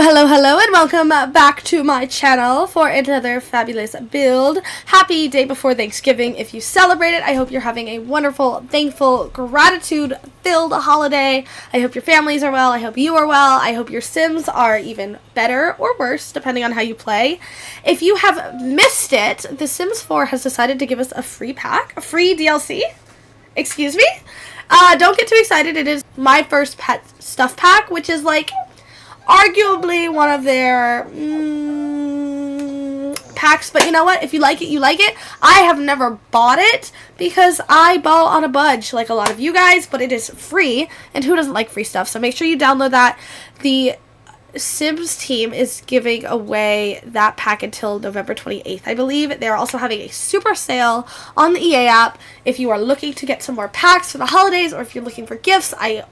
Hello, and welcome back to my channel for another fabulous build. Happy day before Thanksgiving if you celebrate it. I hope you're having a wonderful, thankful, gratitude-filled holiday. I hope your families are well. I hope you are well. I hope your Sims are even better or worse, depending on how you play. If you have missed it, The Sims 4 has decided to give us a free pack, a free DLC. Excuse me? Don't get too excited. It is my first pet stuff pack, which is like arguably one of their packs, but you know what? If you like it, you like it. I have never bought it because I ball on a budge like a lot of you guys, but it is free, and who doesn't like free stuff? So make sure you download that. The Sims team is giving away that pack until November 28th, I believe. They're also having a super sale on the EA app. If you are looking to get some more packs for the holidays, or if you're looking for gifts, I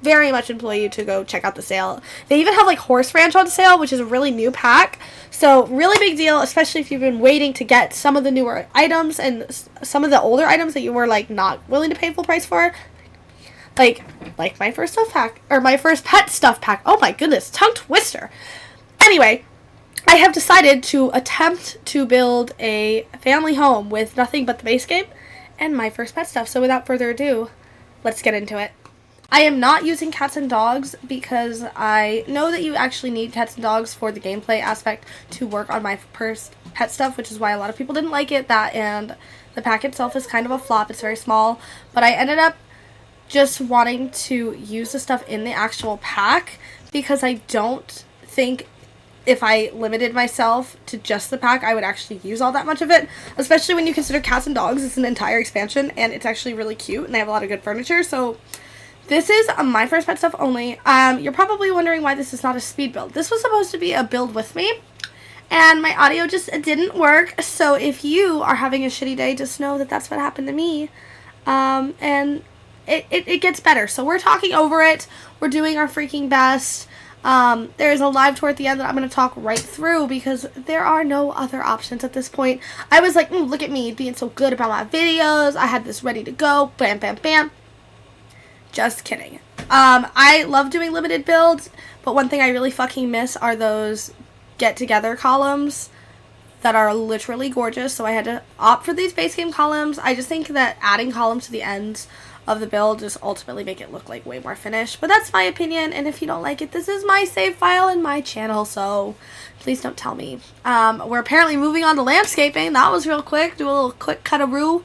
very much implore you to go check out the sale. They even have like Horse Ranch on sale, which is a really new pack. So really big deal, especially if you've been waiting to get some of the newer items and some of the older items that you were like not willing to pay full price for. Like my first stuff pack, or my first pet stuff pack. Oh my goodness, tongue twister. Anyway, I have decided to attempt to build a family home with nothing but the base game and my first pet stuff. So without further ado, let's get into it. I am not using cats and dogs because I know that you actually need cats and dogs for the gameplay aspect to work on my first pet stuff, which is why a lot of people didn't like it. That and the pack itself is kind of a flop. It's very small, but I ended up just wanting to use the stuff in the actual pack because I don't think if I limited myself to just the pack, I would actually use all that much of it, especially when you consider cats and dogs. It's an entire expansion, and it's actually really cute, and they have a lot of good furniture, so this is my first pet stuff only. You're probably wondering why this is not a speed build. This was supposed to be a build with me, and my audio just didn't work. So if you are having a shitty day, just know that that's what happened to me. And it gets better. So we're talking over it. We're doing our freaking best. There's a live tour at the end that I'm going to talk right through because there are no other options at this point. I was like, look at me being so good about my videos. I had this ready to go. Bam, bam, bam. Just kidding. I love doing limited builds, but one thing I really fucking miss are those get-together columns that are literally gorgeous, so I had to opt for these base game columns. I just think that adding columns to the ends of the build just ultimately make it look like way more finished, but that's my opinion, and if you don't like it, this is my save file in my channel, so please don't tell me. We're apparently moving on to landscaping. That was real quick. Do a little quick cut-a-roo.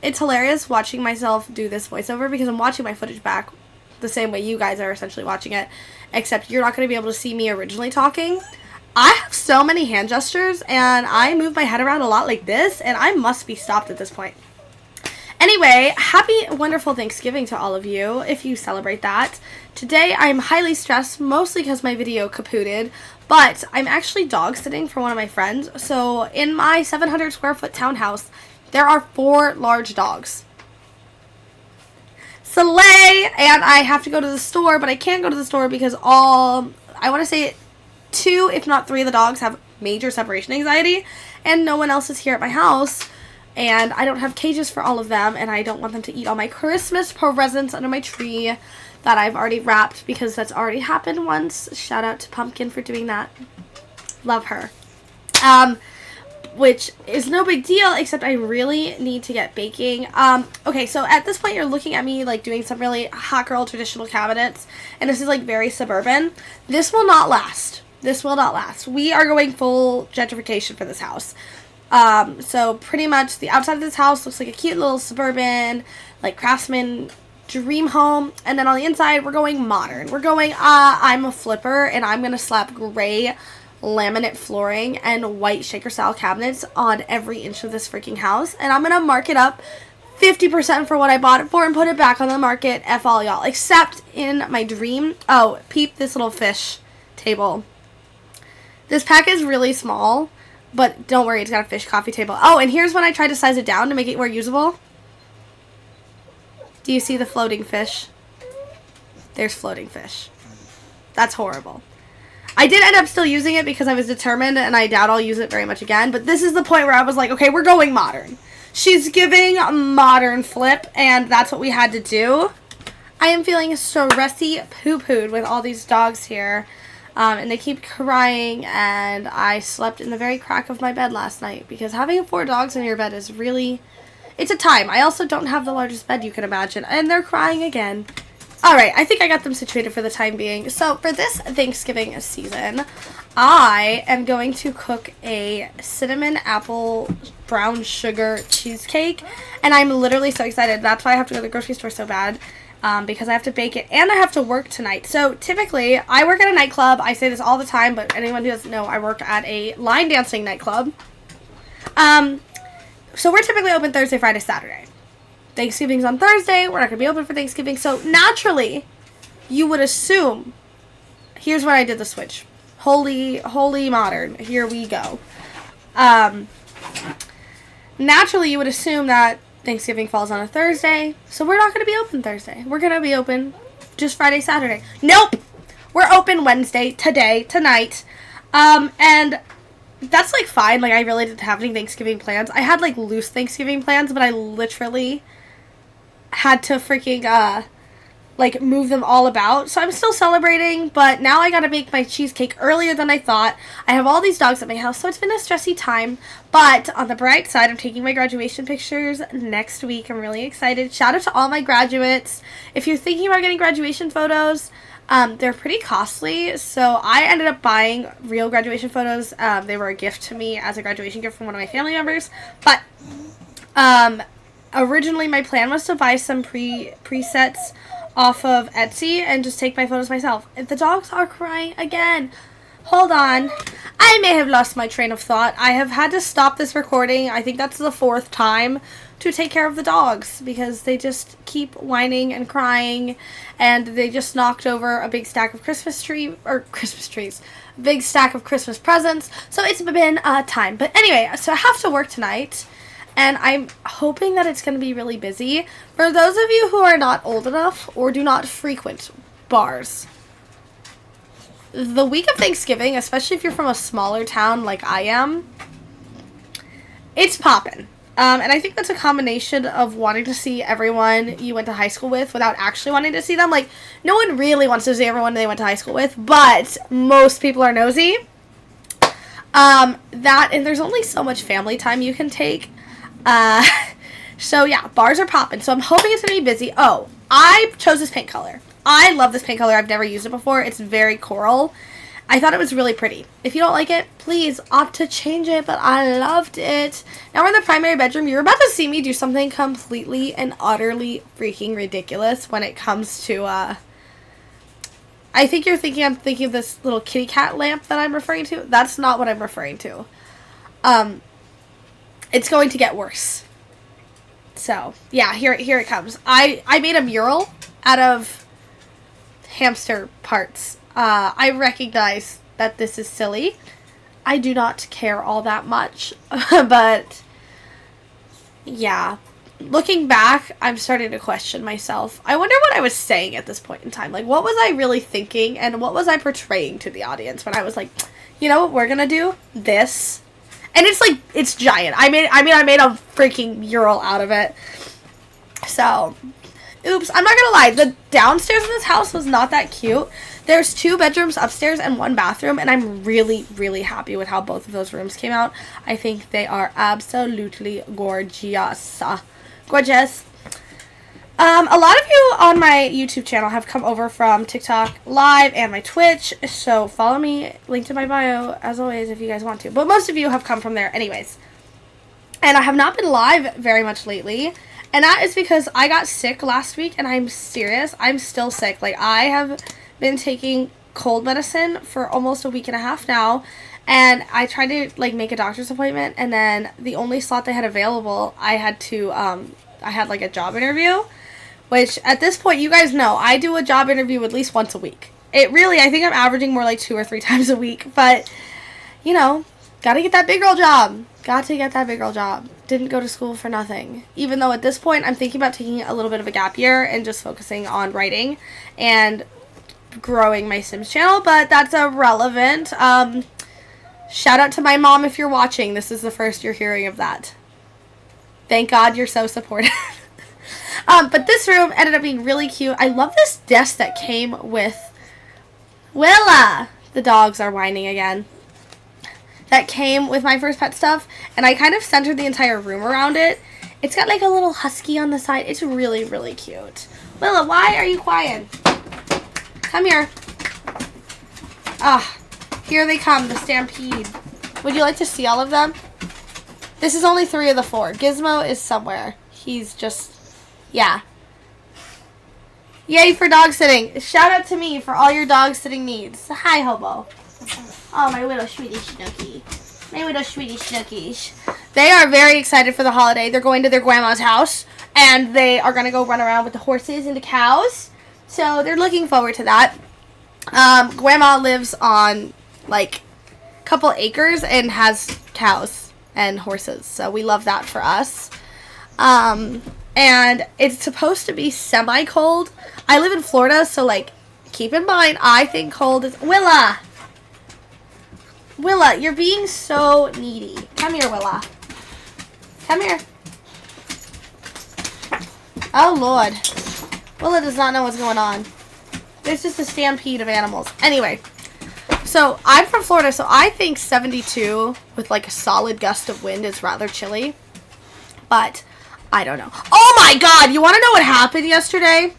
It's hilarious watching myself do this voiceover because I'm watching my footage back the same way you guys are essentially watching it, except you're not going to be able to see me originally talking. I have so many hand gestures, and I move my head around a lot like this, and I must be stopped at this point. Anyway, happy, wonderful Thanksgiving to all of you if you celebrate that. Today, I'm highly stressed, mostly because my video kapooted, but I'm actually dog sitting for one of my friends. So in my 700 square foot townhouse, there are 4 large dogs. Slay! And I have to go to the store, but I can't go to the store because I want to say 2, if not 3 of the dogs have major separation anxiety, and no one else is here at my house, and I don't have cages for all of them, and I don't want them to eat all my Christmas presents under my tree that I've already wrapped because that's already happened once. Shout out to Pumpkin for doing that. Love her. Which is no big deal, except I really need to get baking. Okay, so at this point you're looking at me like doing some really hot girl traditional cabinets, and this is like very suburban. This will not last. This will not last. We are going full gentrification for this house. So pretty much the outside of this house looks like a cute little suburban, like craftsman dream home, and then on the inside we're going modern. We're going, I'm a flipper, and I'm gonna slap gray laminate flooring and white shaker style cabinets on every inch of this freaking house, and I'm gonna mark it up 50% for what I bought it for and put it back on the market. F all y'all, except in my dream. Oh, peep this little fish table. This pack is really small, but don't worry, it's got a fish coffee table. Oh, and here's when I tried to size it down to make it more usable. Do you see the floating fish? There's floating fish. That's horrible. I did end up still using it because I was determined, and I doubt I'll use it very much again. But this is the point where I was like, okay, we're going modern. She's giving a modern flip, and that's what we had to do. I am feeling stressy poo-pooed with all these dogs here. And they keep crying, and I slept in the very crack of my bed last night because having 4 dogs in your bed is really, it's a time. I also don't have the largest bed you can imagine, and they're crying again. Alright, I think I got them situated for the time being. So for this Thanksgiving season, I am going to cook a cinnamon apple brown sugar cheesecake, and I'm literally so excited. That's why I have to go to the grocery store so bad, because I have to bake it, and I have to work tonight. So typically, I work at a nightclub. I say this all the time, but anyone who doesn't know, I work at a line dancing nightclub. So we're typically open Thursday, Friday, Saturday. Thanksgiving's on Thursday. We're not going to be open for Thanksgiving. So naturally, you would assume, here's where I did the switch. Holy modern. Here we go. Naturally, you would assume that Thanksgiving falls on a Thursday. So we're not going to be open Thursday. We're going to be open just Friday, Saturday. Nope. We're open Wednesday, today, tonight. And that's like fine. Like I really didn't have any Thanksgiving plans. I had like loose Thanksgiving plans, but I literally had to freaking like move them all about. So I'm still celebrating, but now I gotta make my cheesecake earlier than I thought. I have all these dogs at my house, so it's been a stressy time. But on the bright side, I'm taking my graduation pictures next week. I'm really excited. Shout out to all my graduates. If you're thinking about getting graduation photos, they're pretty costly, so I ended up buying real graduation photos. They were a gift to me as a graduation gift from one of my family members, but originally my plan was to buy some presets off of Etsy and just take my photos myself. If the dogs are crying again, hold on. I may have lost my train of thought. I have had to stop this recording. I think that's the 4th time to take care of the dogs because they just keep whining and crying, and they just knocked over a big stack of Christmas trees, big stack of Christmas presents. So it's been a time. But anyway, so I have to work tonight, and I'm hoping that it's going to be really busy. For those of you who are not old enough or do not frequent bars, the week of Thanksgiving, especially if you're from a smaller town like I am, it's poppin'. And I think that's a combination of wanting to see everyone you went to high school with without actually wanting to see them. Like, no one really wants to see everyone they went to high school with, but most people are nosy. And there's only so much family time you can take. So yeah, bars are popping. So I'm hoping it's going to be busy. Oh, I chose this paint color. I love this paint color. I've never used it before. It's very coral. I thought it was really pretty. If you don't like it, please opt to change it, but I loved it. Now we're in the primary bedroom. You're about to see me do something completely and utterly freaking ridiculous when it comes to, I think I'm thinking of this little kitty cat lamp that I'm referring to. That's not what I'm referring to. It's going to get worse. So, yeah, here it comes. I made a mural out of hamster parts. I recognize that this is silly. I do not care all that much, but yeah, looking back, I'm starting to question myself. I wonder what I was saying at this point in time. Like, what was I really thinking, and what was I portraying to the audience when I was like, you know what we're gonna do? This. And it's like, it's giant. I made a freaking mural out of it. So, oops, I'm not gonna lie, the downstairs in this house was not that cute. There's 2 bedrooms upstairs and 1 bathroom, and I'm really, really happy with how both of those rooms came out. I think they are absolutely gorgeous. Gorgeous. A lot of you on my YouTube channel have come over from TikTok Live and my Twitch, so follow me, link to my bio, as always, if you guys want to. But most of you have come from there anyways. And I have not been live very much lately, and that is because I got sick last week, and I'm serious, I'm still sick. Like, I have been taking cold medicine for almost a week and a half now, and I tried to like make a doctor's appointment, and then the only slot they had available, I had like a job interview, which at this point, you guys know I do a job interview at least once a week. I think I'm averaging more like 2 or 3 times a week, but you know, gotta get that big girl job. Didn't go to school for nothing. Even though at this point I'm thinking about taking a little bit of a gap year and just focusing on writing and growing my Sims channel, but that's irrelevant. Shout out to my mom if you're watching. This is the first you're hearing of that. Thank God you're so supportive. But this room ended up being really cute. I love this desk that came with Willa. The dogs are whining again. That came with my first pet stuff, and I kind of centered the entire room around it. It's got like a little husky on the side. It's really, really cute. Willa, why are you quiet? Come here. Ah, here they come, the stampede. Would you like to see all of them? This is only 3 of the 4. Gizmo is somewhere. He's just, yeah. Yay for dog sitting. Shout out to me for all your dog sitting needs. Hi, Hobo. Oh, my little sweetie snookies. My little sweetie snookies. They are very excited for the holiday. They're going to their grandma's house, and they are going to go run around with the horses and the cows. So they're looking forward to that. Grandma lives on, like, a couple acres and has cows and horses. So we love that for us. And it's supposed to be semi-cold. I live in Florida, so, like, keep in mind, I think cold is... Willa! Willa, you're being so needy. Come here, Willa. Come here. Oh, Lord. Willa does not know what's going on. There's just a stampede of animals. Anyway, so I'm from Florida, so I think 72 with, like, a solid gust of wind is rather chilly. But I don't know. Oh, my God! You want to know what happened yesterday?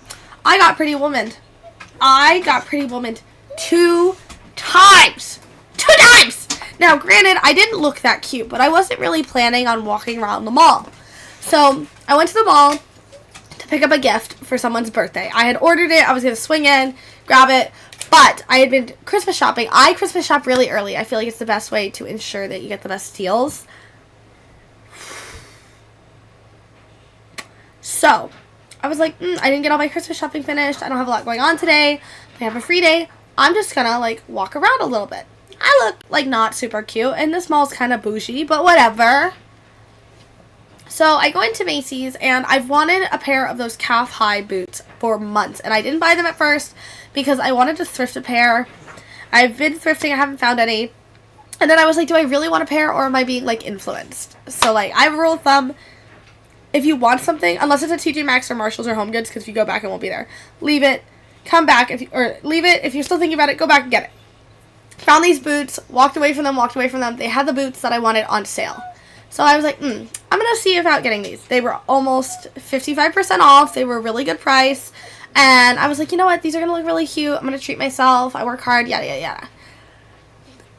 I got Pretty Womaned. I got Pretty Womaned 2 times. 2 times! Now, granted, I didn't look that cute, but I wasn't really planning on walking around the mall. So, I went to the mall to pick up a gift for someone's birthday. I had ordered it. I was going to swing in, grab it, but I had been Christmas shopping. I Christmas shop really early. I feel like it's the best way to ensure that you get the best deals. So, I was like, I didn't get all my Christmas shopping finished. I don't have a lot going on today. I have a free day. I'm just going to, like, walk around a little bit. I look, like, not super cute, and this mall's kind of bougie, but whatever. So, I go into Macy's, and I've wanted a pair of those calf-high boots for months, and I didn't buy them at first because I wanted to thrift a pair. I've been thrifting, I haven't found any. And then I was like, do I really want a pair, or am I being, like, influenced? So, like, I have a rule of thumb. If you want something, unless it's a TJ Maxx or Marshalls or HomeGoods, because if you go back, it won't be there. Leave it, come back, or leave it. If you're still thinking about it, go back and get it. Found these boots, walked away from them. They had the boots that I wanted on sale. So I was like, I'm going to see about getting these. They were almost 55% off. They were a really good price. And I was like, you know what? These are going to look really cute. I'm going to treat myself. I work hard, yada, yada, yada.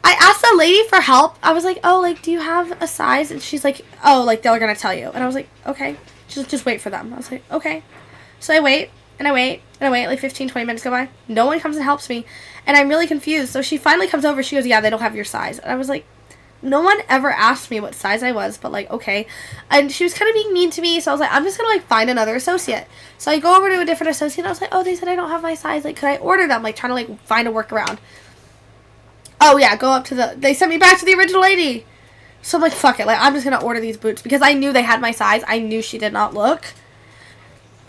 I asked the lady for help. I was like, oh, like, do you have a size? And she's like, oh, like, they're going to tell you. And I was like, okay. Just wait for them. I was like, okay. So I wait, and I wait, and I wait. Like 15, 20 minutes go by. No one comes and helps me. And I'm really confused. So she finally comes over. She goes, yeah, they don't have your size. And I was like, no one ever asked me what size I was, but, like, okay. And she was kind of being mean to me. So I was like, I'm just going to, like, find another associate. So I go over to a different associate. And I was like, oh, they said I don't have my size. Like, could I order them? Like, trying to, like, find a workaround. Oh, yeah, go up to they sent me back to the original lady. So I'm like, fuck it. Like, I'm just going to order these boots because I knew they had my size. I knew she did not look.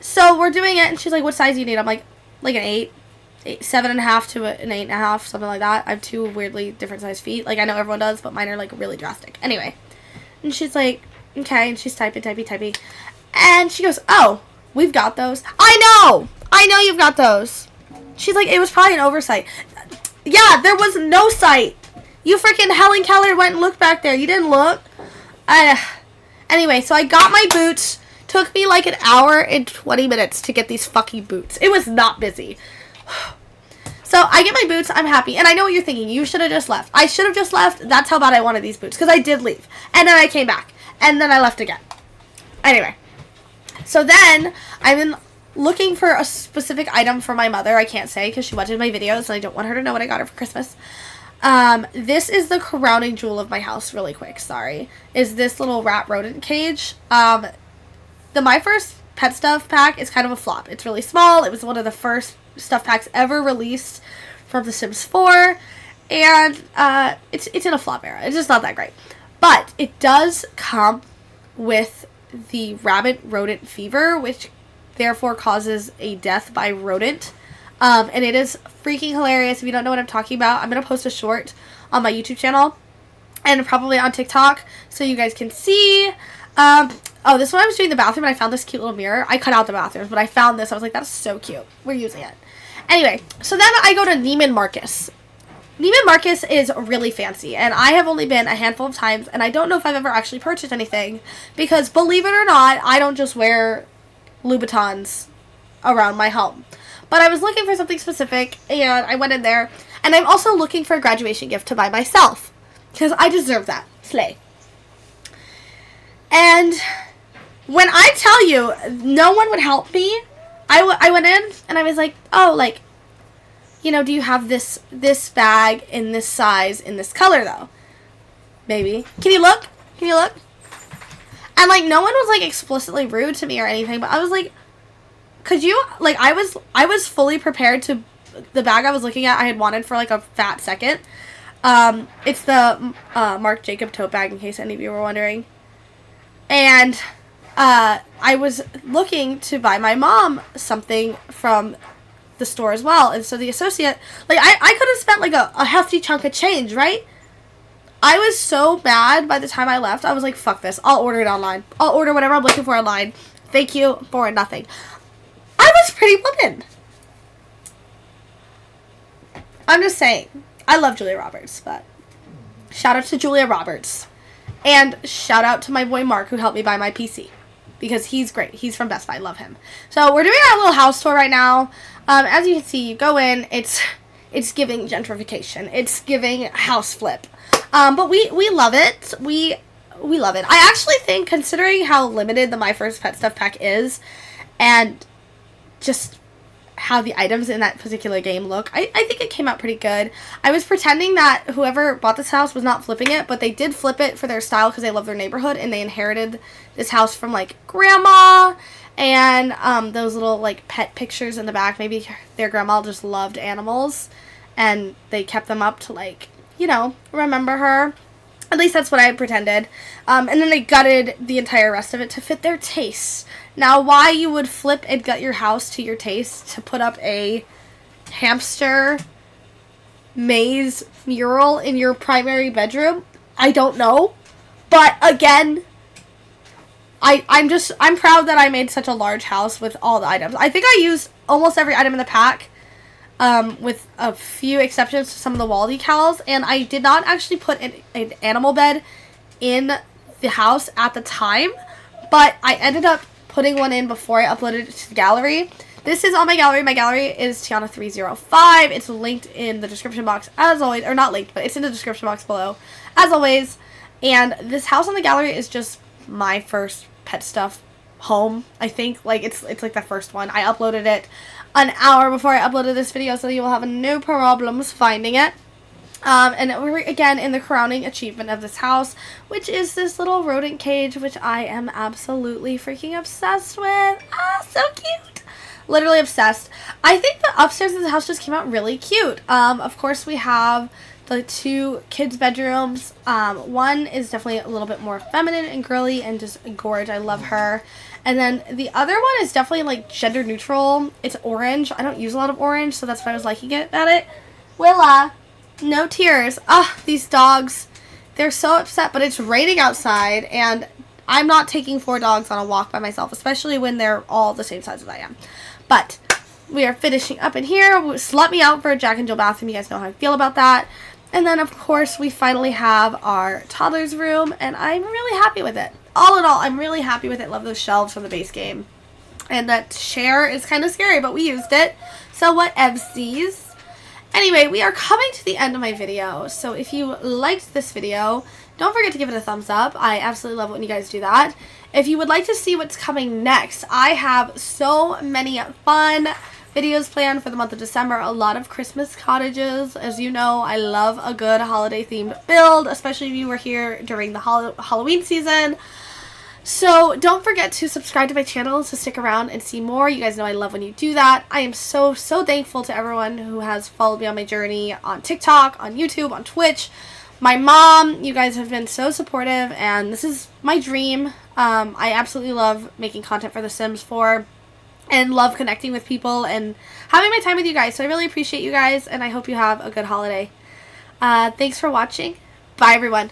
So we're doing it, and she's like, what size do you need? I'm like an 8, 7.5 to an 8.5, something like that. I have 2 weirdly different size feet. Like, I know everyone does, but mine are, like, really drastic. Anyway. And she's like, okay, and she's typing. And she goes, oh, we've got those. I know you've got those. She's like, it was probably an oversight. Yeah, there was no sight. You freaking Helen Keller went and looked back there. You didn't look. Anyway, so I got my boots. Took me like an hour and 20 minutes to get these fucking boots. It was not busy. So I get my boots. I'm happy. And I know what you're thinking. You should have just left. I should have just left. That's how bad I wanted these boots. Because I did leave. And then I came back. And then I left again. Anyway. So then I've been looking for a specific item for my mother. I can't say because she watches my videos and I don't want her to know what I got her for Christmas. This is the crowning jewel of my house, really quick, sorry, is this little rat rodent cage. The My First Pet Stuff pack is kind of a flop. It's really small. It was one of the first stuff packs ever released from The Sims 4, and, it's in a flop era. It's just not that great. But it does come with the rabbit rodent fever, which therefore causes a death by rodent. And it is freaking hilarious. If you don't know what I'm talking about, I'm going to post a short on my YouTube channel and probably on TikTok so you guys can see. Oh, this one I was doing the bathroom and I found this cute little mirror. I cut out the bathrooms, but I found this. I was like, that's so cute. We're using it. Anyway, so then I go to Neiman Marcus. Neiman Marcus is really fancy, and I have only been a handful of times, and I don't know if I've ever actually purchased anything, because believe it or not, I don't just wear Louboutins around my home. But I was looking for something specific, and I went in there, and I'm also looking for a graduation gift to buy myself, because I deserve that. Slay. And when I tell you, no one would help me, I went in, and I was like, oh, like, you know, do you have this bag in this size, in this color, though? Maybe. Can you look? Can you look? And, like, no one was, like, explicitly rude to me or anything, but I was like, could you, like, I was fully prepared to, the bag I was looking at, I had wanted for, like, a fat second. It's the Marc Jacob tote bag, in case any of you were wondering. And I was looking to buy my mom something from the store as well, and so the associate, like, I could have spent like a hefty chunk of change, right? I was so mad by the time I left. I was like, fuck this, I'll order it online. I'll order whatever I'm looking for online. Thank you for nothing. I was Pretty Woman. I'm just saying, I love Julia Roberts, but shout out to Julia Roberts, and shout out to my boy Mark, who helped me buy my PC, because he's great. He's from Best Buy. Love him. So we're doing our little house tour right now. As you can see, you go in, it's giving gentrification. It's giving house flip. But we love it. We love it. I actually think, considering how limited the My First Pet Stuff pack is, and just how the items in that particular game look, I think it came out pretty good. I was pretending that whoever bought this house was not flipping it, but they did flip it for their style because they love their neighborhood, and they inherited this house from, like, grandma. And those little, like, pet pictures in the back, maybe their grandma just loved animals, and they kept them up to, like, you know, remember her. At least that's what I pretended. And then they gutted the entire rest of it to fit their tastes. Now, why you would flip and gut your house to your taste to put up a hamster maze mural in your primary bedroom, I don't know. But, again, I'm proud that I made such a large house with all the items. I think I used almost every item in the pack, with a few exceptions to some of the wall decals, and I did not actually put an animal bed in the house at the time, but I ended up putting one in before I uploaded it to the gallery. This is on my gallery. My gallery is Tiana305. It's linked in the description box, as always, or not linked, but it's in the description box below, as always. And this house on the gallery is just my first pet stuff home, I think. Like, it's like the first one. I uploaded it an hour before I uploaded this video, so you will have no problems finding it. And we're again in the crowning achievement of this house, which is this little rodent cage, which I am absolutely freaking obsessed with. Ah, so cute. Literally obsessed. I think the upstairs of the house just came out really cute. Of course, we have the two kids' bedrooms. One is definitely a little bit more feminine and girly and just gorgeous. I love her. And then the other one is definitely, like, gender neutral. It's orange. I don't use a lot of orange, so that's why I was liking it at it. Willa, no tears. Ah, these dogs. They're so upset, but it's raining outside, and I'm not taking 4 dogs on a walk by myself, especially when they're all the same size as I am. But we are finishing up in here. Slut me out for a Jack and Jill bathroom. You guys know how I feel about that. And then, of course, we finally have our toddler's room, and I'm really happy with it. All in all, I'm really happy with it. Love those shelves from the base game. And that chair is kind of scary, but we used it. So what evsies? Anyway, we are coming to the end of my video. So if you liked this video, don't forget to give it a thumbs up. I absolutely love it when you guys do that. If you would like to see what's coming next, I have so many fun videos planned for the month of December. A lot of Christmas cottages. As you know, I love a good holiday themed build, especially if you were here during the Halloween season. So don't forget to subscribe to my channel to stick around and see more. You guys know I love when you do that. I am so thankful to everyone who has followed me on my journey on TikTok, on YouTube, on Twitch. My mom, you guys have been so supportive, and this is my dream. I absolutely love making content for The Sims 4 and love connecting with people and having my time with you guys. So I really appreciate you guys, and I hope you have a good holiday. Thanks for watching. Bye, everyone.